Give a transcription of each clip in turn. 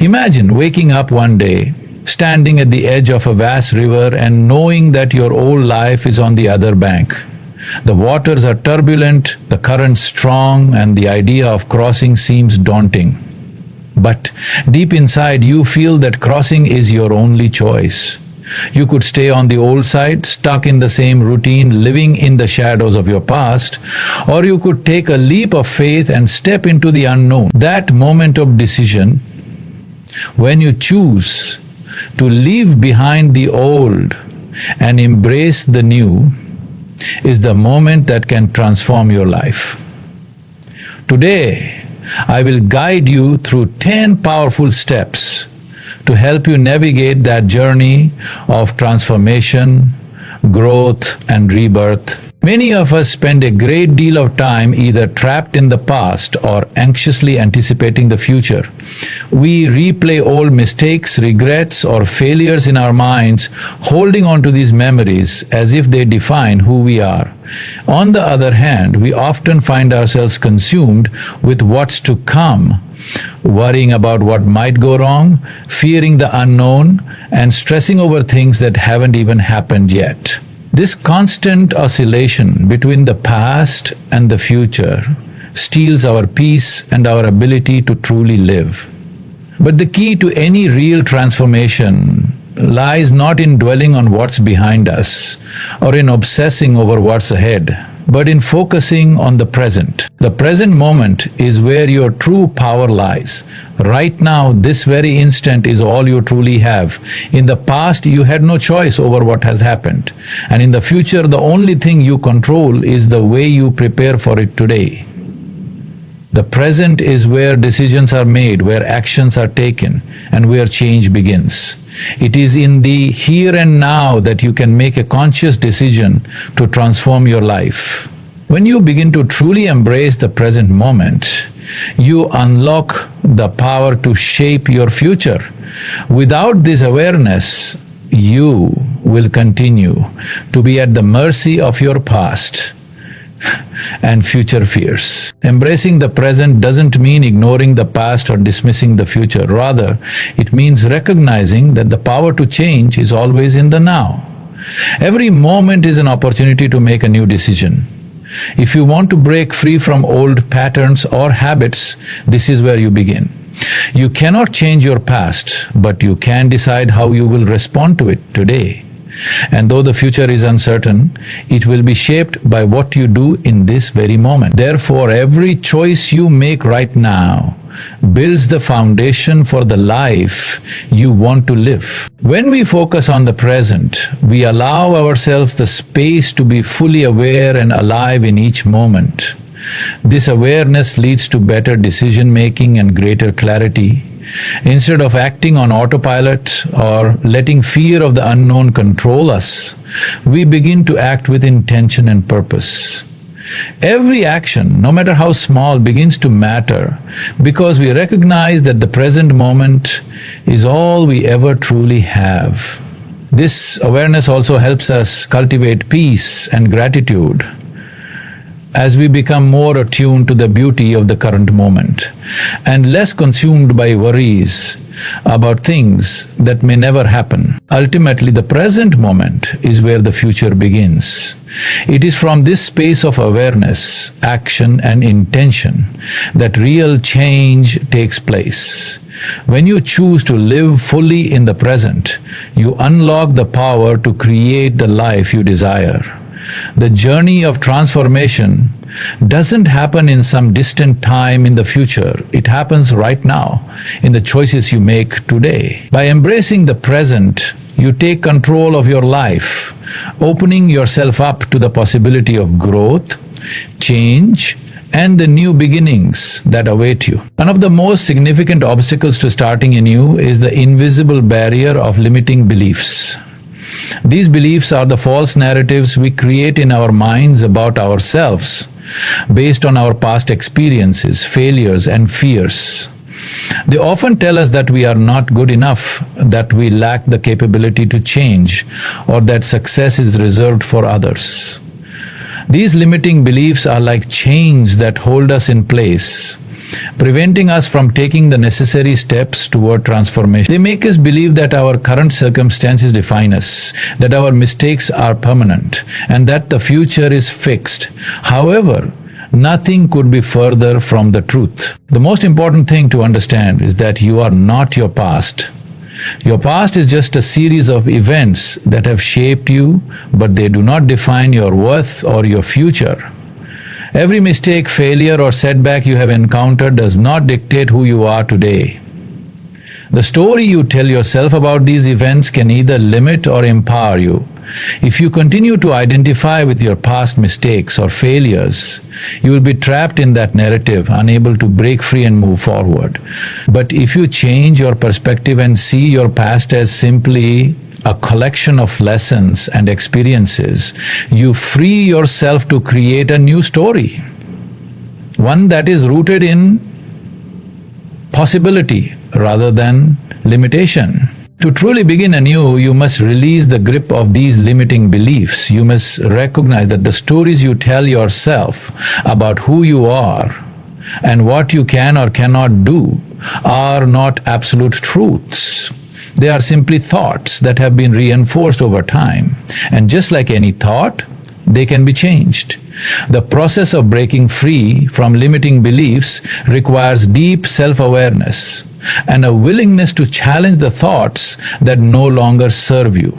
Imagine waking up one day, standing at the edge of a vast river and knowing that your whole life is on the other bank. The waters are turbulent, the currents strong, and the idea of crossing seems daunting. But deep inside, you feel that crossing is your only choice. You could stay on the old side, stuck in the same routine, living in the shadows of your past, or you could take a leap of faith and step into the unknown. That moment of decision, when you choose to leave behind the old and embrace the new, is the moment that can transform your life. Today, I will guide you through 10 powerful steps to help you navigate that journey of transformation, growth, and rebirth. Many of us spend a great deal of time either trapped in the past or anxiously anticipating the future. We replay old mistakes, regrets, or failures in our minds, holding on to these memories as if they define who we are. On the other hand, we often find ourselves consumed with what's to come, worrying about what might go wrong, fearing the unknown, and stressing over things that haven't even happened yet. This constant oscillation between the past and the future steals our peace and our ability to truly live. But the key to any real transformation lies not in dwelling on what's behind us or in obsessing over what's ahead, but in focusing on the present. The present moment is where your true power lies. Right now, this very instant is all you truly have. In the past, you had no choice over what has happened. And in the future, the only thing you control is the way you prepare for it today. The present is where decisions are made, where actions are taken, and where change begins. It is in the here and now that you can make a conscious decision to transform your life. When you begin to truly embrace the present moment, you unlock the power to shape your future. Without this awareness, you will continue to be at the mercy of your past and future fears. Embracing the present doesn't mean ignoring the past or dismissing the future. Rather, it means recognizing that the power to change is always in the now. Every moment is an opportunity to make a new decision. If you want to break free from old patterns or habits, this is where you begin. You cannot change your past, but you can decide how you will respond to it today. And though the future is uncertain, it will be shaped by what you do in this very moment. Therefore, every choice you make right now builds the foundation for the life you want to live. When we focus on the present, we allow ourselves the space to be fully aware and alive in each moment. This awareness leads to better decision-making and greater clarity. Instead of acting on autopilot or letting fear of the unknown control us, we begin to act with intention and purpose. Every action, no matter how small, begins to matter because we recognize that the present moment is all we ever truly have. This awareness also helps us cultivate peace and gratitude as we become more attuned to the beauty of the current moment and less consumed by worries about things that may never happen. Ultimately, the present moment is where the future begins. It is from this space of awareness, action, and intention that real change takes place. When you choose to live fully in the present, you unlock the power to create the life you desire. The journey of transformation doesn't happen in some distant time in the future. It happens right now, in the choices you make today. By embracing the present, you take control of your life, opening yourself up to the possibility of growth, change, and the new beginnings that await you. One of the most significant obstacles to starting anew is the invisible barrier of limiting beliefs. These beliefs are the false narratives we create in our minds about ourselves based on our past experiences, failures, and fears. They often tell us that we are not good enough, that we lack the capability to change, or that success is reserved for others. These limiting beliefs are like chains that hold us in place, preventing us from taking the necessary steps toward transformation. They make us believe that our current circumstances define us, that our mistakes are permanent, and that the future is fixed. However, nothing could be further from the truth. The most important thing to understand is that you are not your past. Your past is just a series of events that have shaped you, but they do not define your worth or your future. Every mistake, failure, or setback you have encountered does not dictate who you are today. The story you tell yourself about these events can either limit or empower you. If you continue to identify with your past mistakes or failures, you will be trapped in that narrative, unable to break free and move forward. But if you change your perspective and see your past as simply a collection of lessons and experiences, you free yourself to create a new story, one that is rooted in possibility rather than limitation. To truly begin anew, you must release the grip of these limiting beliefs. You must recognize that the stories you tell yourself about who you are and what you can or cannot do are not absolute truths. They are simply thoughts that have been reinforced over time. And just like any thought, they can be changed. The process of breaking free from limiting beliefs requires deep self-awareness and a willingness to challenge the thoughts that no longer serve you.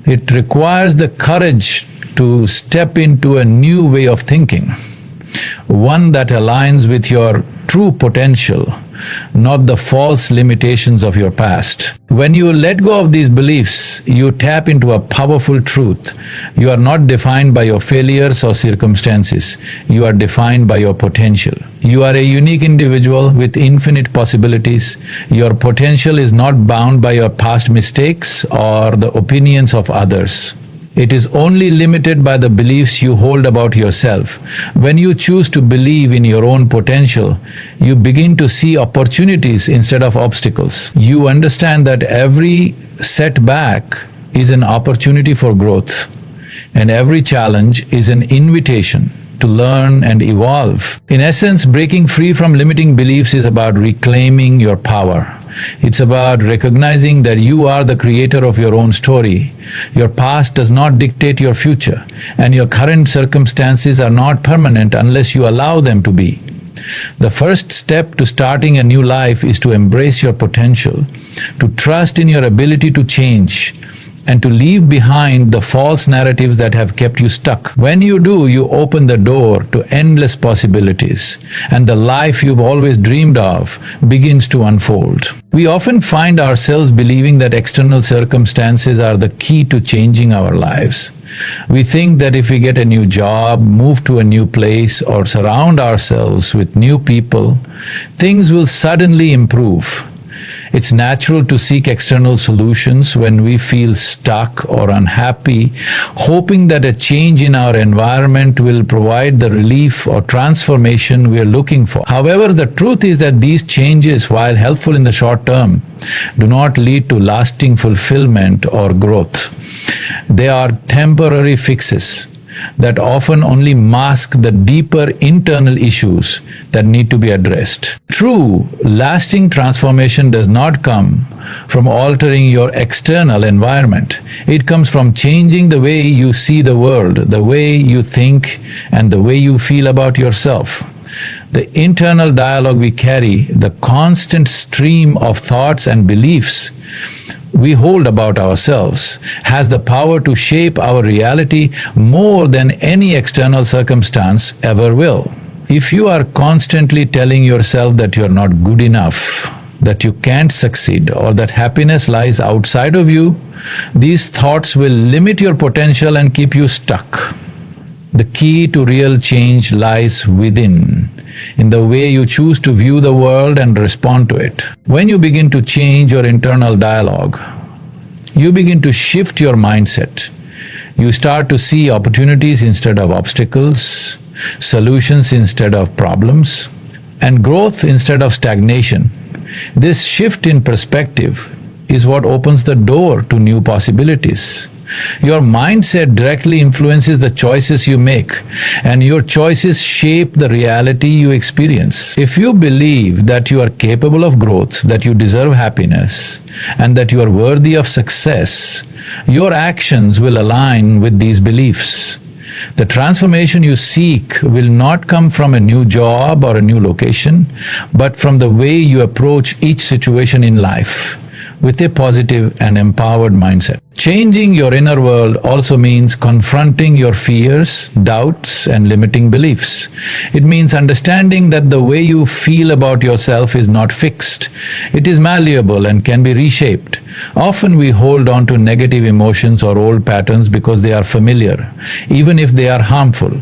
It requires the courage to step into a new way of thinking, one that aligns with your true potential, not the false limitations of your past. When you let go of these beliefs, you tap into a powerful truth. You are not defined by your failures or circumstances. You are defined by your potential. You are a unique individual with infinite possibilities. Your potential is not bound by your past mistakes or the opinions of others. It is only limited by the beliefs you hold about yourself. When you choose to believe in your own potential, you begin to see opportunities instead of obstacles. You understand that every setback is an opportunity for growth, and every challenge is an invitation to learn and evolve. In essence, breaking free from limiting beliefs is about reclaiming your power. It's about recognizing that you are the creator of your own story. Your past does not dictate your future, and your current circumstances are not permanent unless you allow them to be. The first step to starting a new life is to embrace your potential, to trust in your ability to change, and to leave behind the false narratives that have kept you stuck. When you do, you open the door to endless possibilities, and the life you've always dreamed of begins to unfold. We often find ourselves believing that external circumstances are the key to changing our lives. We think that if we get a new job, move to a new place, or surround ourselves with new people, things will suddenly improve. It's natural to seek external solutions when we feel stuck or unhappy, hoping that a change in our environment will provide the relief or transformation we are looking for. However, the truth is that these changes, while helpful in the short term, do not lead to lasting fulfillment or growth. They are temporary fixes that often only mask the deeper internal issues that need to be addressed. True, lasting transformation does not come from altering your external environment. It comes from changing the way you see the world, the way you think, and the way you feel about yourself. The internal dialogue we carry, the constant stream of thoughts and beliefs we hold about ourselves, has the power to shape our reality more than any external circumstance ever will. If you are constantly telling yourself that you're not good enough, that you can't succeed, or that happiness lies outside of you, these thoughts will limit your potential and keep you stuck. The key to real change lies within, in the way you choose to view the world and respond to it. When you begin to change your internal dialogue, you begin to shift your mindset. You start to see opportunities instead of obstacles, solutions instead of problems, and growth instead of stagnation. This shift in perspective is what opens the door to new possibilities. Your mindset directly influences the choices you make, and your choices shape the reality you experience. If you believe that you are capable of growth, that you deserve happiness, and that you are worthy of success, your actions will align with these beliefs. The transformation you seek will not come from a new job or a new location, but from the way you approach each situation in life with a positive and empowered mindset. Changing your inner world also means confronting your fears, doubts, and limiting beliefs. It means understanding that the way you feel about yourself is not fixed. It is malleable and can be reshaped. Often we hold on to negative emotions or old patterns because they are familiar, even if they are harmful.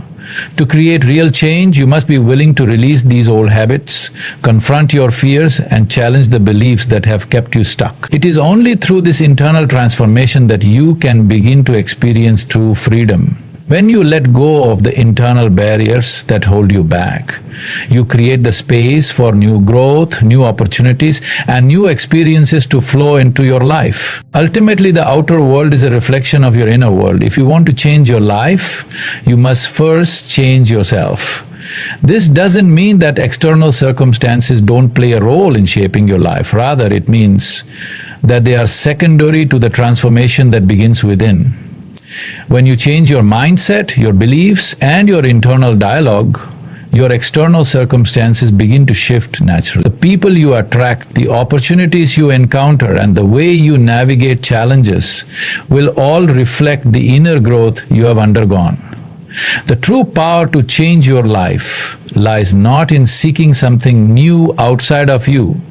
To create real change, you must be willing to release these old habits, confront your fears, and challenge the beliefs that have kept you stuck. It is only through this internal transformation that you can begin to experience true freedom. When you let go of the internal barriers that hold you back, you create the space for new growth, new opportunities, and new experiences to flow into your life. Ultimately, the outer world is a reflection of your inner world. If you want to change your life, you must first change yourself. This doesn't mean that external circumstances don't play a role in shaping your life. Rather, it means that they are secondary to the transformation that begins within. When you change your mindset, your beliefs, and your internal dialogue, your external circumstances begin to shift naturally. The people you attract, the opportunities you encounter, and the way you navigate challenges will all reflect the inner growth you have undergone. The true power to change your life lies not in seeking something new outside of you,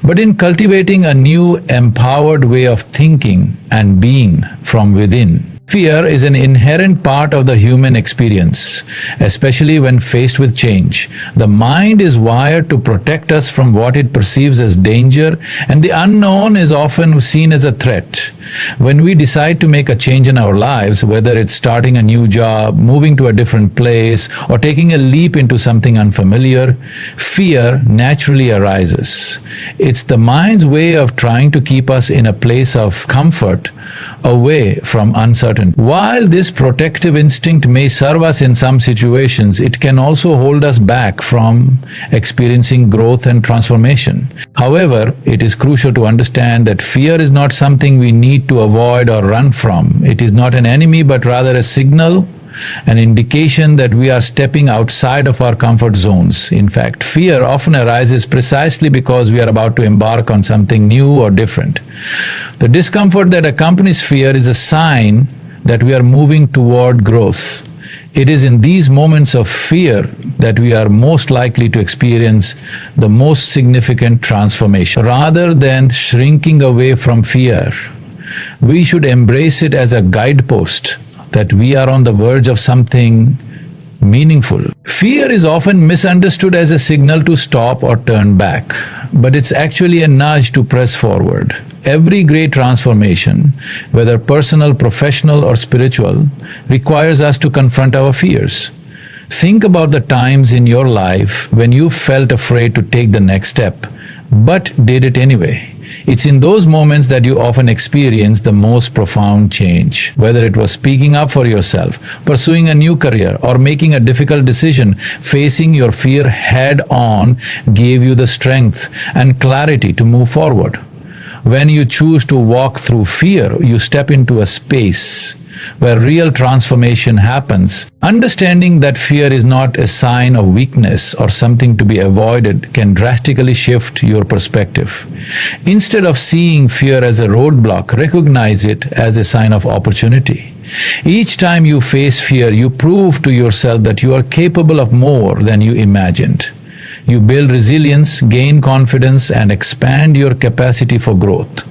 but in cultivating a new, empowered way of thinking and being from within. Fear is an inherent part of the human experience, especially when faced with change. The mind is wired to protect us from what it perceives as danger, and the unknown is often seen as a threat. When we decide to make a change in our lives, whether it's starting a new job, moving to a different place, or taking a leap into something unfamiliar, fear naturally arises. It's the mind's way of trying to keep us in a place of comfort, away from uncertainty. While this protective instinct may serve us in some situations, it can also hold us back from experiencing growth and transformation. However, it is crucial to understand that fear is not something we need to avoid or run from. It is not an enemy, but rather a signal, an indication that we are stepping outside of our comfort zones. In fact, fear often arises precisely because we are about to embark on something new or different. The discomfort that accompanies fear is a sign that we are moving toward growth. It is in these moments of fear that we are most likely to experience the most significant transformation. Rather than shrinking away from fear, we should embrace it as a guidepost that we are on the verge of something meaningful. Fear is often misunderstood as a signal to stop or turn back, but it's actually a nudge to press forward. Every great transformation, whether personal, professional, or spiritual, requires us to confront our fears. Think about the times in your life when you felt afraid to take the next step, but did it anyway. It's in those moments that you often experience the most profound change. Whether it was speaking up for yourself, pursuing a new career, or making a difficult decision, facing your fear head on gave you the strength and clarity to move forward. When you choose to walk through fear, you step into a space where real transformation happens. Understanding that fear is not a sign of weakness or something to be avoided can drastically shift your perspective. Instead of seeing fear as a roadblock, recognize it as a sign of opportunity. Each time you face fear, you prove to yourself that you are capable of more than you imagined. You build resilience, gain confidence, and expand your capacity for growth.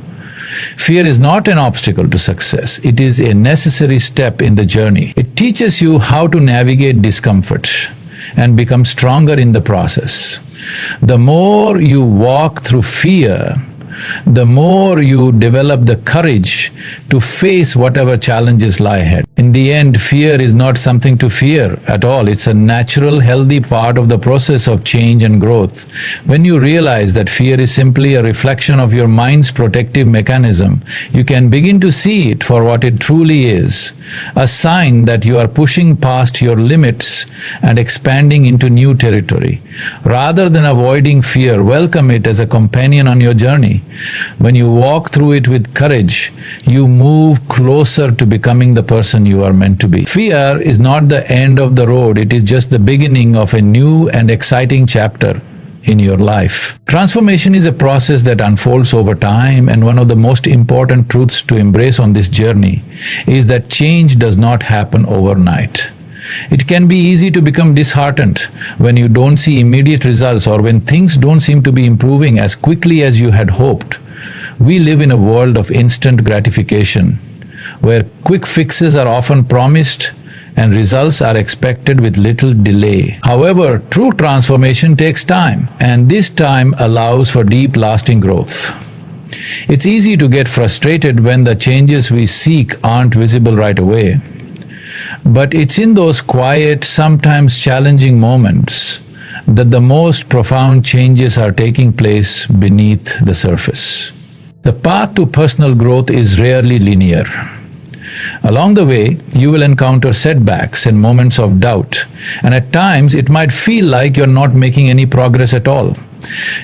Fear is not an obstacle to success. It is a necessary step in the journey. It teaches you how to navigate discomfort and become stronger in the process. The more you walk through fear, the more you develop the courage to face whatever challenges lie ahead. In the end, fear is not something to fear at all. It's a natural, healthy part of the process of change and growth. When you realize that fear is simply a reflection of your mind's protective mechanism, you can begin to see it for what it truly is, a sign that you are pushing past your limits and expanding into new territory. Rather than avoiding fear, welcome it as a companion on your journey. When you walk through it with courage, you move closer to becoming the person you are meant to be. Fear is not the end of the road, it is just the beginning of a new and exciting chapter in your life. Transformation is a process that unfolds over time, and one of the most important truths to embrace on this journey is that change does not happen overnight. It can be easy to become disheartened when you don't see immediate results or when things don't seem to be improving as quickly as you had hoped. We live in a world of instant gratification, where quick fixes are often promised and results are expected with little delay. However, true transformation takes time, and this time allows for deep, lasting growth. It's easy to get frustrated when the changes we seek aren't visible right away. But it's in those quiet, sometimes challenging moments that the most profound changes are taking place beneath the surface. The path to personal growth is rarely linear. Along the way, you will encounter setbacks and moments of doubt, and at times it might feel like you're not making any progress at all.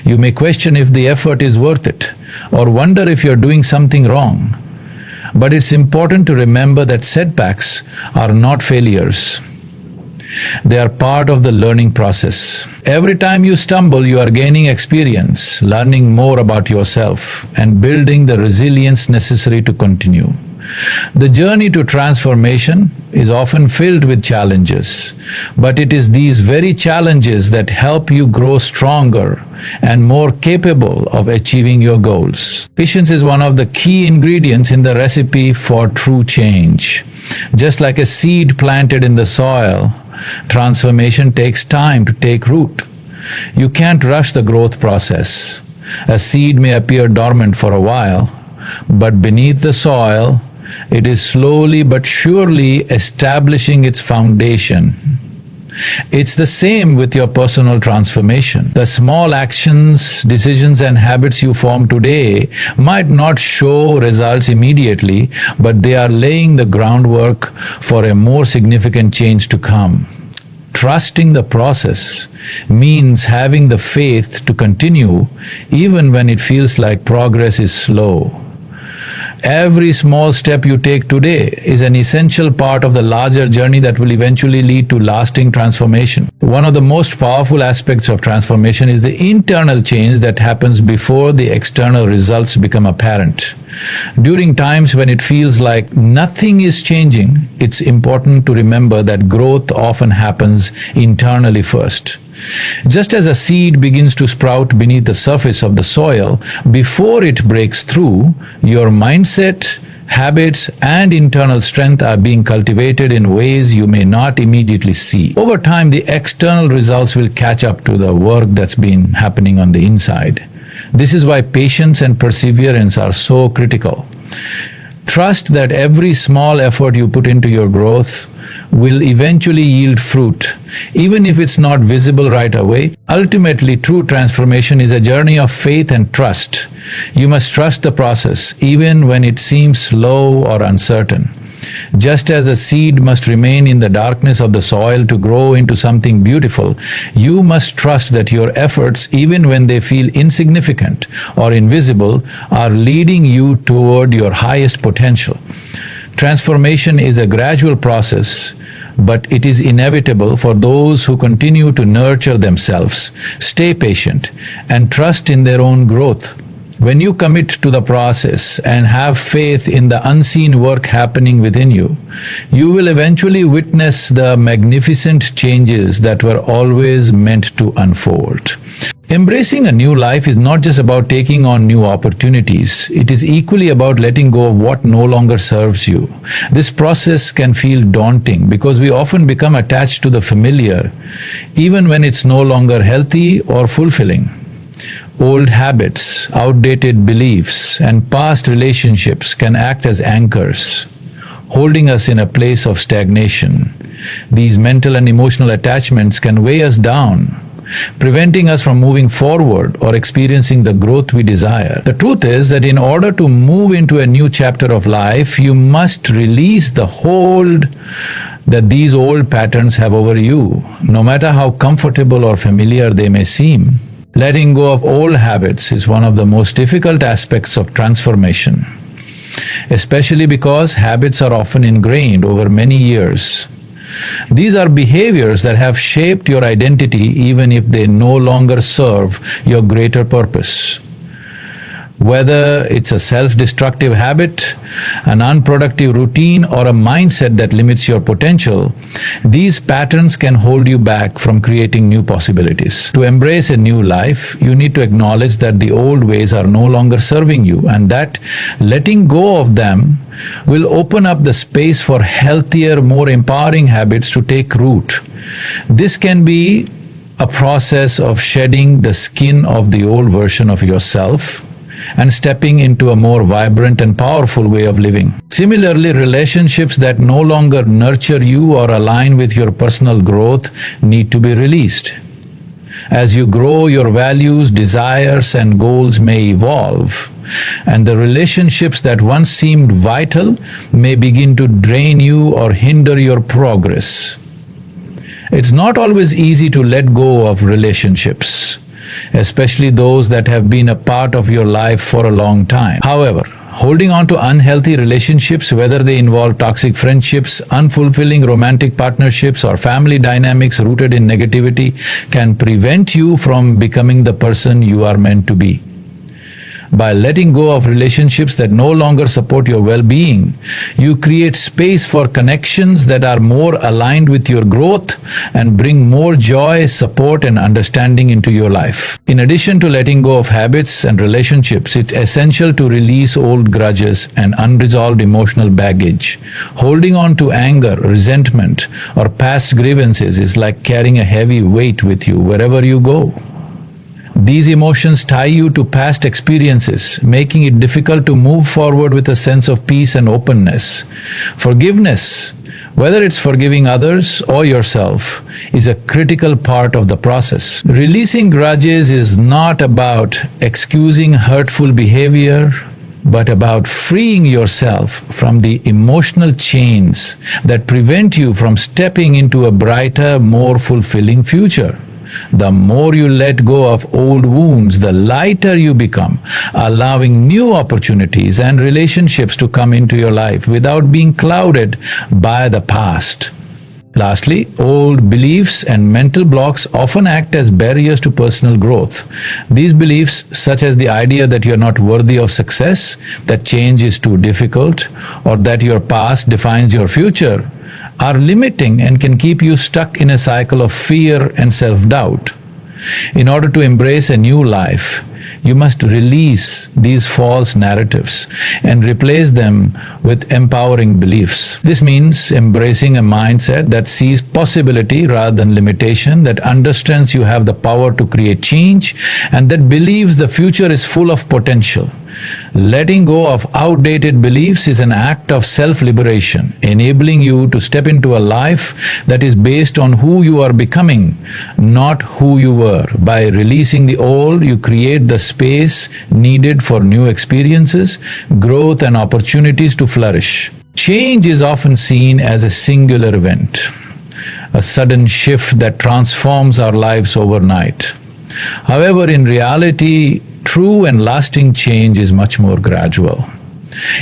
You may question if the effort is worth it, or wonder if you're doing something wrong. But it's important to remember that setbacks are not failures. They are part of the learning process. Every time you stumble, you are gaining experience, learning more about yourself, and building the resilience necessary to continue. The journey to transformation is often filled with challenges, but it is these very challenges that help you grow stronger and more capable of achieving your goals. Patience is one of the key ingredients in the recipe for true change. Just like a seed planted in the soil, transformation takes time to take root. You can't rush the growth process. A seed may appear dormant for a while, but beneath the soil, it is slowly but surely establishing its foundation. It's the same with your personal transformation. The small actions, decisions, and habits you form today might not show results immediately, but they are laying the groundwork for a more significant change to come. Trusting the process means having the faith to continue even when it feels like progress is slow. Every small step you take today is an essential part of the larger journey that will eventually lead to lasting transformation. One of the most powerful aspects of transformation is the internal change that happens before the external results become apparent. During times when it feels like nothing is changing, it's important to remember that growth often happens internally first. Just as a seed begins to sprout beneath the surface of the soil, before it breaks through, your mindset, habits, and internal strength are being cultivated in ways you may not immediately see. Over time, the external results will catch up to the work that's been happening on the inside. This is why patience and perseverance are so critical. Trust that every small effort you put into your growth will eventually yield fruit, even if it's not visible right away. Ultimately, true transformation is a journey of faith and trust. You must trust the process, even when it seems slow or uncertain. Just as the seed must remain in the darkness of the soil to grow into something beautiful, you must trust that your efforts, even when they feel insignificant or invisible, are leading you toward your highest potential. Transformation is a gradual process, but it is inevitable for those who continue to nurture themselves, stay patient, and trust in their own growth. When you commit to the process and have faith in the unseen work happening within you, you will eventually witness the magnificent changes that were always meant to unfold. Embracing a new life is not just about taking on new opportunities. It is equally about letting go of what no longer serves you. This process can feel daunting because we often become attached to the familiar, even when it's no longer healthy or fulfilling. Old habits, outdated beliefs, and past relationships can act as anchors, holding us in a place of stagnation. These mental and emotional attachments can weigh us down, preventing us from moving forward or experiencing the growth we desire. The truth is that in order to move into a new chapter of life, you must release the hold that these old patterns have over you, no matter how comfortable or familiar they may seem. Letting go of old habits is one of the most difficult aspects of transformation, especially because habits are often ingrained over many years. These are behaviors that have shaped your identity even if they no longer serve your greater purpose. Whether it's a self-destructive habit, an unproductive routine, or a mindset that limits your potential, these patterns can hold you back from creating new possibilities. To embrace a new life, you need to acknowledge that the old ways are no longer serving you, and that letting go of them will open up the space for healthier, more empowering habits to take root. This can be a process of shedding the skin of the old version of yourself and stepping into a more vibrant and powerful way of living. Similarly, relationships that no longer nurture you or align with your personal growth need to be released. As you grow, your values, desires, and goals may evolve, and the relationships that once seemed vital may begin to drain you or hinder your progress. It's not always easy to let go of relationships, especially those that have been a part of your life for a long time. However, holding on to unhealthy relationships, whether they involve toxic friendships, unfulfilling romantic partnerships, or family dynamics rooted in negativity, can prevent you from becoming the person you are meant to be. By letting go of relationships that no longer support your well-being, you create space for connections that are more aligned with your growth and bring more joy, support, and understanding into your life. In addition to letting go of habits and relationships, it's essential to release old grudges and unresolved emotional baggage. Holding on to anger, resentment, or past grievances is like carrying a heavy weight with you wherever you go. These emotions tie you to past experiences, making it difficult to move forward with a sense of peace and openness. Forgiveness, whether it's forgiving others or yourself, is a critical part of the process. Releasing grudges is not about excusing hurtful behavior, but about freeing yourself from the emotional chains that prevent you from stepping into a brighter, more fulfilling future. The more you let go of old wounds, the lighter you become, allowing new opportunities and relationships to come into your life without being clouded by the past. Lastly, old beliefs and mental blocks often act as barriers to personal growth. These beliefs, such as the idea that you're not worthy of success, that change is too difficult, or that your past defines your future, are limiting and can keep you stuck in a cycle of fear and self-doubt. In order to embrace a new life, you must release these false narratives and replace them with empowering beliefs. This means embracing a mindset that sees possibility rather than limitation, that understands you have the power to create change, and that believes the future is full of potential. Letting go of outdated beliefs is an act of self-liberation, enabling you to step into a life that is based on who you are becoming, not who you were. By releasing the old, you create the space needed for new experiences, growth, and opportunities to flourish. Change is often seen as a singular event, a sudden shift that transforms our lives overnight. However, in reality, true and lasting change is much more gradual.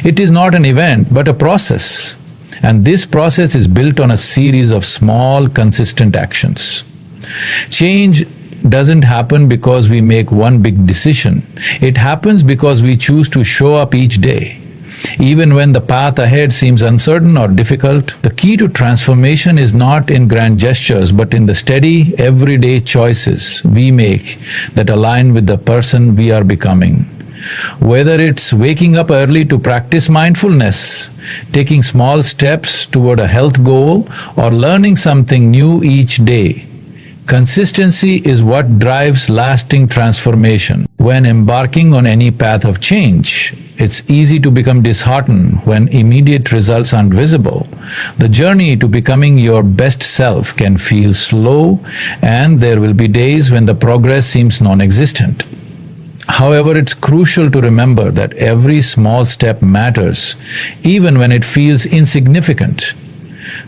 It is not an event, but a process. And this process is built on a series of small, consistent actions. Change doesn't happen because we make one big decision. It happens because we choose to show up each day. Even when the path ahead seems uncertain or difficult, the key to transformation is not in grand gestures, but in the steady, everyday choices we make that align with the person we are becoming. Whether it's waking up early to practice mindfulness, taking small steps toward a health goal, or learning something new each day, consistency is what drives lasting transformation. When embarking on any path of change, It's easy to become disheartened when immediate results aren't visible. The journey to becoming your best self can feel slow, and there will be days when the progress seems non-existent. However, it's crucial to remember that every small step matters, even when it feels insignificant.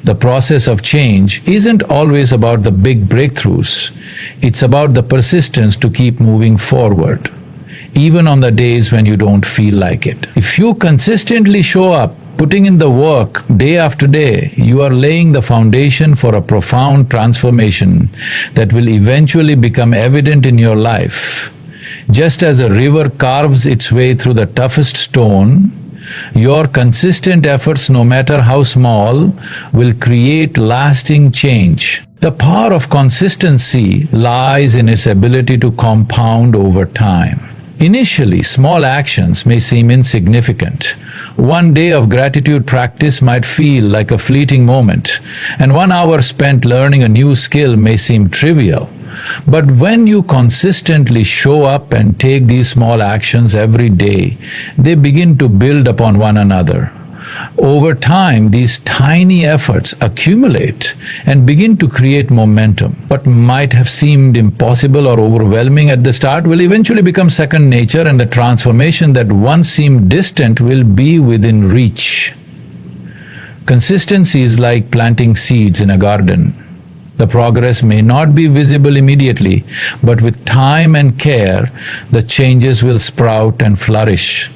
The process of change isn't always about the big breakthroughs. It's about the persistence to keep moving forward, even on the days when you don't feel like it. If you consistently show up, putting in the work day after day, you are laying the foundation for a profound transformation that will eventually become evident in your life. Just as a river carves its way through the toughest stone, your consistent efforts, no matter how small, will create lasting change. The power of consistency lies in its ability to compound over time. Initially, small actions may seem insignificant. One day of gratitude practice might feel like a fleeting moment, and 1 hour spent learning a new skill may seem trivial. But when you consistently show up and take these small actions every day, they begin to build upon one another. Over time, these tiny efforts accumulate and begin to create momentum. What might have seemed impossible or overwhelming at the start will eventually become second nature, and the transformation that once seemed distant will be within reach. Consistency is like planting seeds in a garden. The progress may not be visible immediately, but with time and care, the changes will sprout and flourish.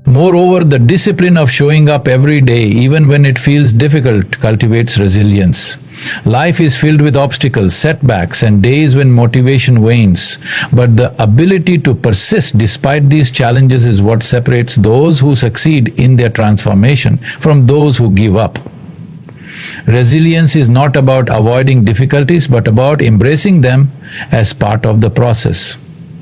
Moreover, the discipline of showing up every day, even when it feels difficult, cultivates resilience. Life is filled with obstacles, setbacks, and days when motivation wanes. But the ability to persist despite these challenges is what separates those who succeed in their transformation from those who give up. Resilience is not about avoiding difficulties, but about embracing them as part of the process.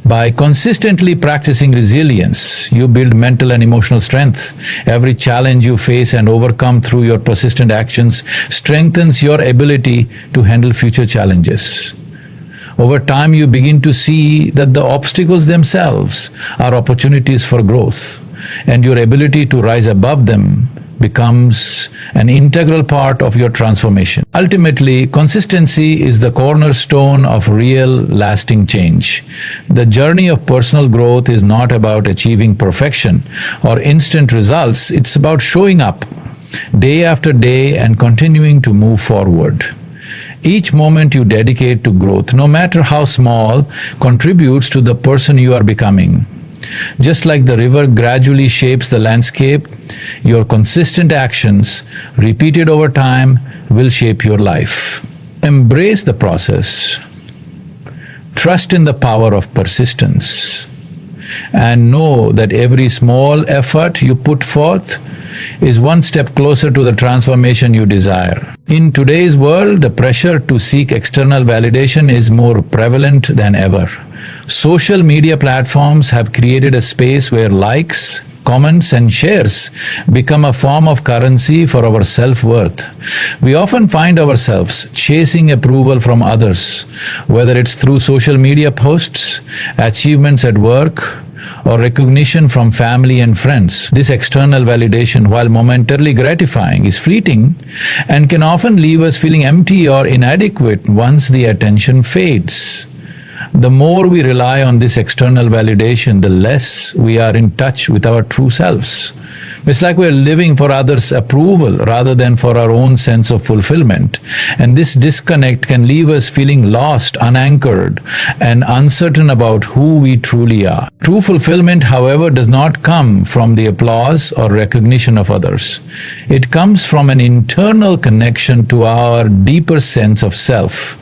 By consistently practicing resilience, you build mental and emotional strength. Every challenge you face and overcome through your persistent actions strengthens your ability to handle future challenges. Over time, you begin to see that the obstacles themselves are opportunities for growth, and your ability to rise above them becomes an integral part of your transformation. Ultimately, consistency is the cornerstone of real, lasting change. The journey of personal growth is not about achieving perfection or instant results. It's about showing up day after day and continuing to move forward. Each moment you dedicate to growth, no matter how small, contributes to the person you are becoming. Just like the river gradually shapes the landscape, your consistent actions, repeated over time, will shape your life. Embrace the process. Trust in the power of persistence. And know that every small effort you put forth is one step closer to the transformation you desire. In today's world, the pressure to seek external validation is more prevalent than ever. Social media platforms have created a space where likes, comments, and shares become a form of currency for our self-worth. We often find ourselves chasing approval from others, whether it's through social media posts, achievements at work, or recognition from family and friends. This external validation, while momentarily gratifying, is fleeting and can often leave us feeling empty or inadequate once the attention fades. The more we rely on this external validation, the less we are in touch with our true selves. It's like we're living for others' approval rather than for our own sense of fulfillment. And this disconnect can leave us feeling lost, unanchored, and uncertain about who we truly are. True fulfillment, however, does not come from the applause or recognition of others. It comes from an internal connection to our deeper sense of self.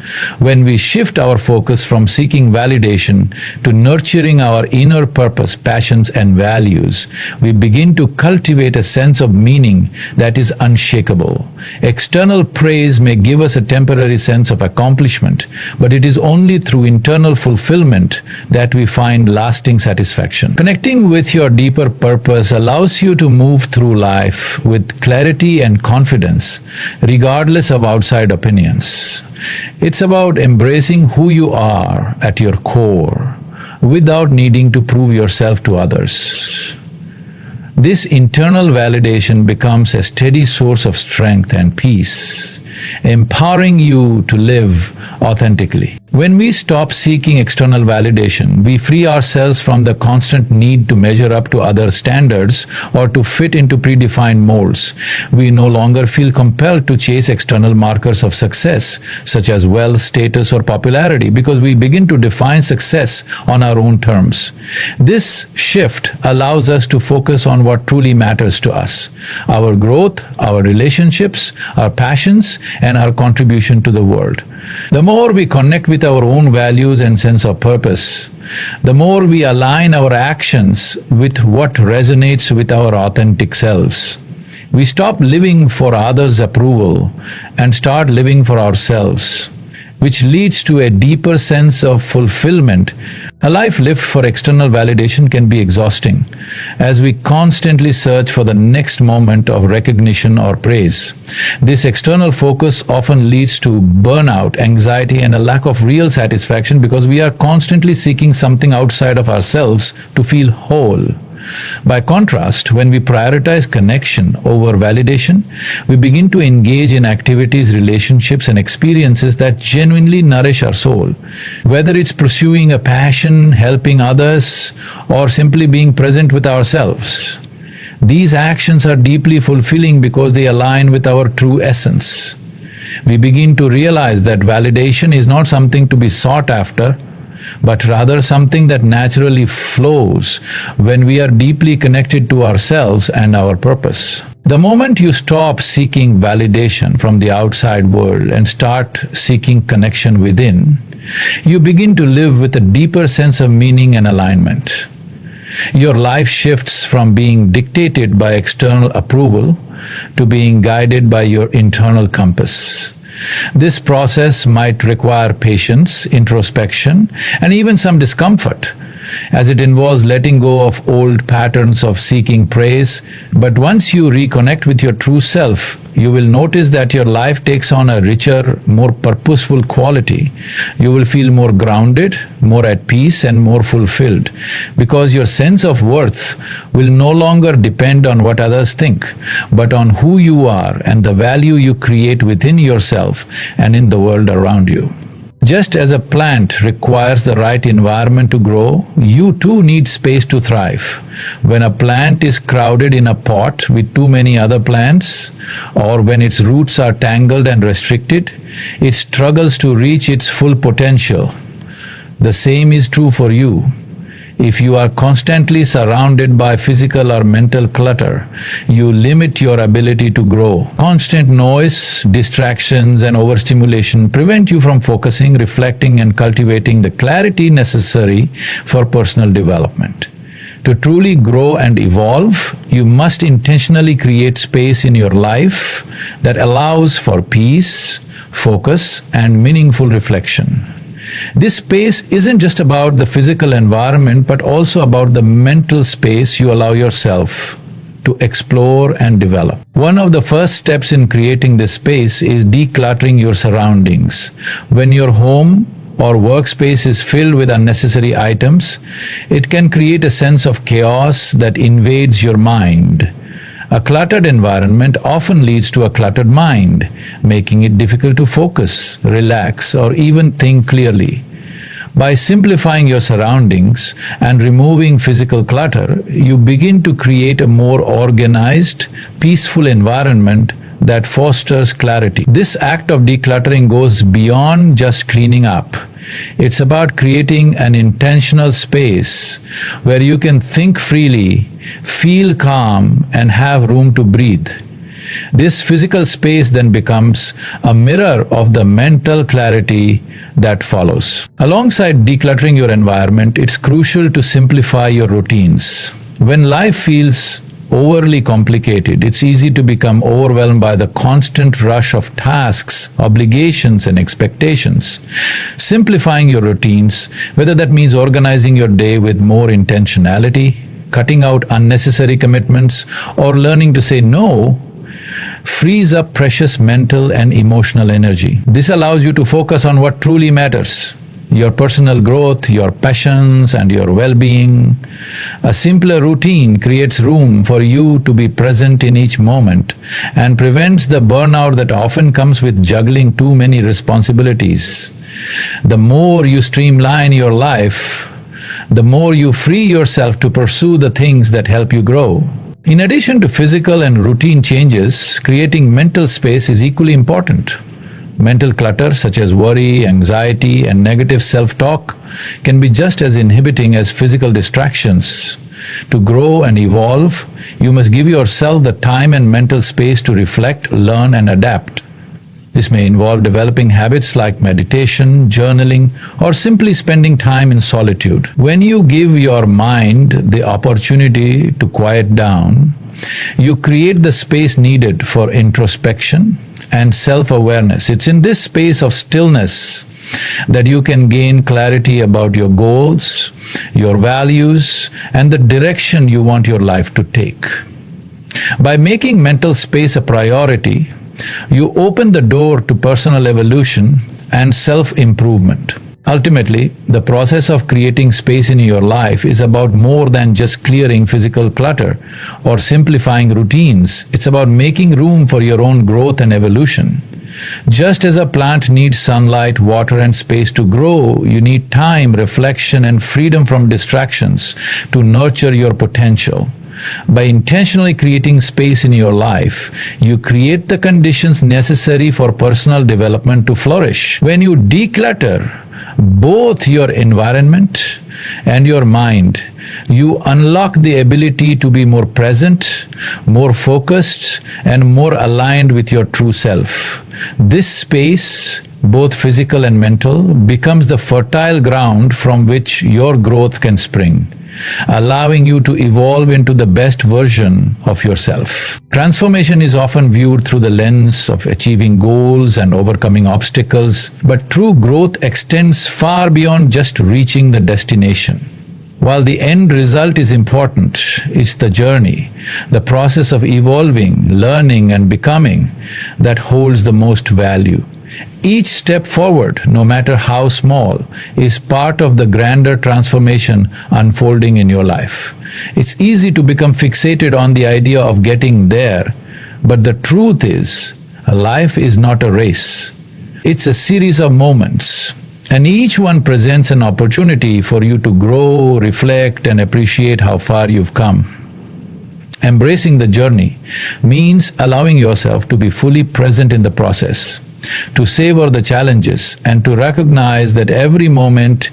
When we shift our focus from seeking validation to nurturing our inner purpose, passions, and values, we begin to cultivate a sense of meaning that is unshakable. External praise may give us a temporary sense of accomplishment, but it is only through internal fulfillment that we find lasting satisfaction. Connecting with your deeper purpose allows you to move through life with clarity and confidence, regardless of outside opinions. It's about embracing who you are at your core, without needing to prove yourself to others. This internal validation becomes a steady source of strength and peace, empowering you to live authentically. When we stop seeking external validation, we free ourselves from the constant need to measure up to other standards or to fit into predefined molds. We no longer feel compelled to chase external markers of success, such as wealth, status, or popularity, because we begin to define success on our own terms. This shift allows us to focus on what truly matters to us: our growth, our relationships, our passions, and our contribution to the world. The more we connect with our own values and sense of purpose, the more we align our actions with what resonates with our authentic selves. We stop living for others' approval and start living for ourselves, which leads to a deeper sense of fulfillment. A life lived for external validation can be exhausting, as we constantly search for the next moment of recognition or praise. This external focus often leads to burnout, anxiety, and a lack of real satisfaction because we are constantly seeking something outside of ourselves to feel whole. By contrast, when we prioritize connection over validation, we begin to engage in activities, relationships, and experiences that genuinely nourish our soul. Whether it's pursuing a passion, helping others, or simply being present with ourselves, these actions are deeply fulfilling because they align with our true essence. We begin to realize that validation is not something to be sought after, but rather something that naturally flows when we are deeply connected to ourselves and our purpose. The moment you stop seeking validation from the outside world and start seeking connection within, you begin to live with a deeper sense of meaning and alignment. Your life shifts from being dictated by external approval to being guided by your internal compass. This process might require patience, introspection, and even some discomfort, as it involves letting go of old patterns of seeking praise. But once you reconnect with your true self, you will notice that your life takes on a richer, more purposeful quality. You will feel more grounded, more at peace, and more fulfilled, because your sense of worth will no longer depend on what others think, but on who you are and the value you create within yourself and in the world around you. Just as a plant requires the right environment to grow, you too need space to thrive. When a plant is crowded in a pot with too many other plants, or when its roots are tangled and restricted, it struggles to reach its full potential. The same is true for you. If you are constantly surrounded by physical or mental clutter, you limit your ability to grow. Constant noise, distractions, and overstimulation prevent you from focusing, reflecting, and cultivating the clarity necessary for personal development. To truly grow and evolve, you must intentionally create space in your life that allows for peace, focus, and meaningful reflection. This space isn't just about the physical environment, but also about the mental space you allow yourself to explore and develop. One of the first steps in creating this space is decluttering your surroundings. When your home or workspace is filled with unnecessary items, it can create a sense of chaos that invades your mind. A cluttered environment often leads to a cluttered mind, making it difficult to focus, relax, or even think clearly. By simplifying your surroundings and removing physical clutter, you begin to create a more organized, peaceful environment that fosters clarity. This act of decluttering goes beyond just cleaning up. It's about creating an intentional space where you can think freely, feel calm, and have room to breathe. This physical space then becomes a mirror of the mental clarity that follows. Alongside decluttering your environment, it's crucial to simplify your routines. When life feels overly complicated, it's easy to become overwhelmed by the constant rush of tasks, obligations, and expectations. Simplifying your routines, whether that means organizing your day with more intentionality, cutting out unnecessary commitments, or learning to say no, frees up precious mental and emotional energy. This allows you to focus on what truly matters: your personal growth, your passions, and your well-being. A simpler routine creates room for you to be present in each moment and prevents the burnout that often comes with juggling too many responsibilities. The more you streamline your life, the more you free yourself to pursue the things that help you grow. In addition to physical and routine changes, creating mental space is equally important. Mental clutter such as worry, anxiety, and negative self-talk can be just as inhibiting as physical distractions. To grow and evolve, you must give yourself the time and mental space to reflect, learn, and adapt. This may involve developing habits like meditation, journaling, or simply spending time in solitude. When you give your mind the opportunity to quiet down, you create the space needed for introspection and self-awareness. It's in this space of stillness that you can gain clarity about your goals, your values, and the direction you want your life to take. By making mental space a priority, you open the door to personal evolution and self-improvement. Ultimately, the process of creating space in your life is about more than just clearing physical clutter or simplifying routines. It's about making room for your own growth and evolution. Just as a plant needs sunlight, water, and space to grow, you need time, reflection, and freedom from distractions to nurture your potential. By intentionally creating space in your life, you create the conditions necessary for personal development to flourish. When you declutter both your environment and your mind, you unlock the ability to be more present, more focused, and more aligned with your true self. This space, both physical and mental, becomes the fertile ground from which your growth can spring, allowing you to evolve into the best version of yourself. Transformation is often viewed through the lens of achieving goals and overcoming obstacles, but true growth extends far beyond just reaching the destination. While the end result is important, it's the journey, the process of evolving, learning, and becoming that holds the most value. Each step forward, no matter how small, is part of the grander transformation unfolding in your life. It's easy to become fixated on the idea of getting there, but the truth is, life is not a race. It's a series of moments, and each one presents an opportunity for you to grow, reflect, and appreciate how far you've come. Embracing the journey means allowing yourself to be fully present in the process, to savor the challenges, and to recognize that every moment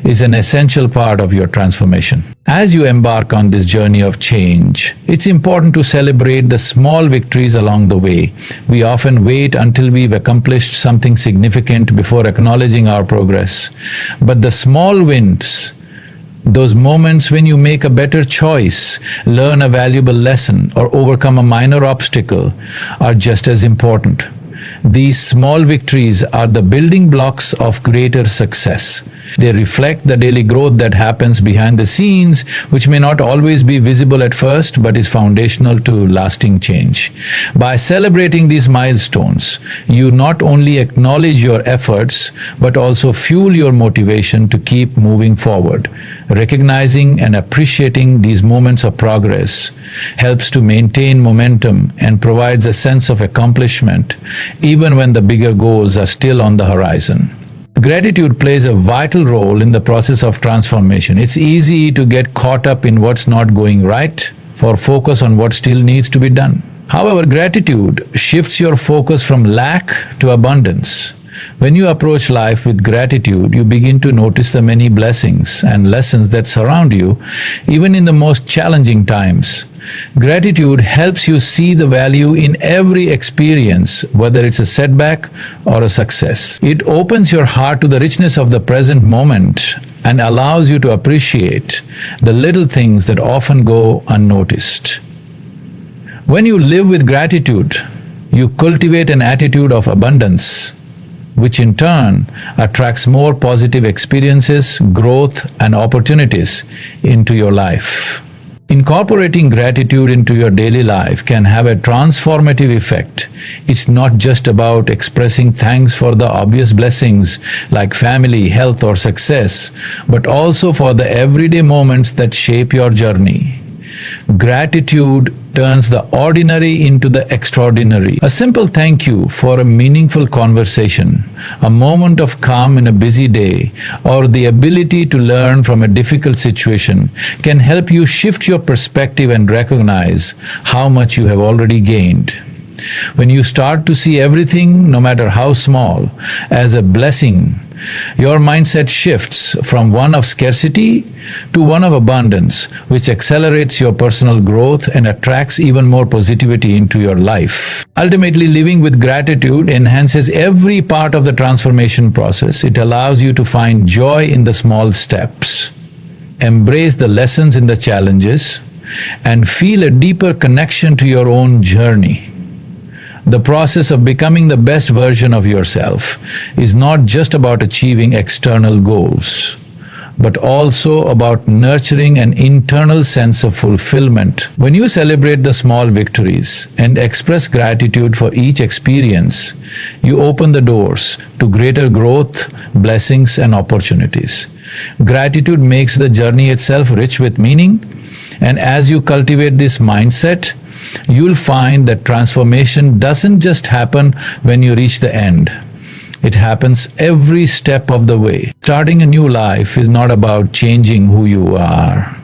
is an essential part of your transformation. As you embark on this journey of change, it's important to celebrate the small victories along the way. We often wait until we've accomplished something significant before acknowledging our progress. But the small wins, those moments when you make a better choice, learn a valuable lesson, or overcome a minor obstacle, are just as important. These small victories are the building blocks of greater success. They reflect the daily growth that happens behind the scenes, which may not always be visible at first, but is foundational to lasting change. By celebrating these milestones, you not only acknowledge your efforts, but also fuel your motivation to keep moving forward. Recognizing and appreciating these moments of progress helps to maintain momentum and provides a sense of accomplishment, even when the bigger goals are still on the horizon. Gratitude plays a vital role in the process of transformation. It's easy to get caught up in what's not going right, or focus on what still needs to be done. However, gratitude shifts your focus from lack to abundance. When you approach life with gratitude, you begin to notice the many blessings and lessons that surround you, even in the most challenging times. Gratitude helps you see the value in every experience, whether it's a setback or a success. It opens your heart to the richness of the present moment and allows you to appreciate the little things that often go unnoticed. When you live with gratitude, you cultivate an attitude of abundance, which in turn attracts more positive experiences, growth, and opportunities into your life. Incorporating gratitude into your daily life can have a transformative effect. It's not just about expressing thanks for the obvious blessings like family, health, or success, but also for the everyday moments that shape your journey. Gratitude turns the ordinary into the extraordinary. A simple thank you for a meaningful conversation, a moment of calm in a busy day, or the ability to learn from a difficult situation can help you shift your perspective and recognize how much you have already gained. When you start to see everything, no matter how small, as a blessing, your mindset shifts from one of scarcity to one of abundance, which accelerates your personal growth and attracts even more positivity into your life. Ultimately, living with gratitude enhances every part of the transformation process. It allows you to find joy in the small steps, embrace the lessons in the challenges, and feel a deeper connection to your own journey. The process of becoming the best version of yourself is not just about achieving external goals, but also about nurturing an internal sense of fulfillment. When you celebrate the small victories and express gratitude for each experience, you open the doors to greater growth, blessings, and opportunities. Gratitude makes the journey itself rich with meaning, and as you cultivate this mindset, you'll find that transformation doesn't just happen when you reach the end. It happens every step of the way. Starting a new life is not about changing who you are.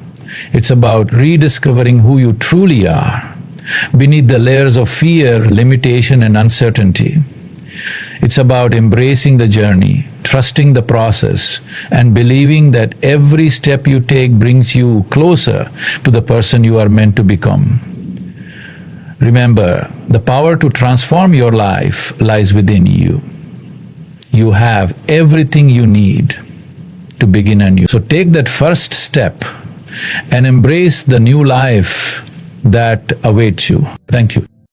It's about rediscovering who you truly are, beneath the layers of fear, limitation, and uncertainty. It's about embracing the journey, trusting the process, and believing that every step you take brings you closer to the person you are meant to become. Remember, the power to transform your life lies within you. You have everything you need to begin anew. So take that first step and embrace the new life that awaits you. Thank you.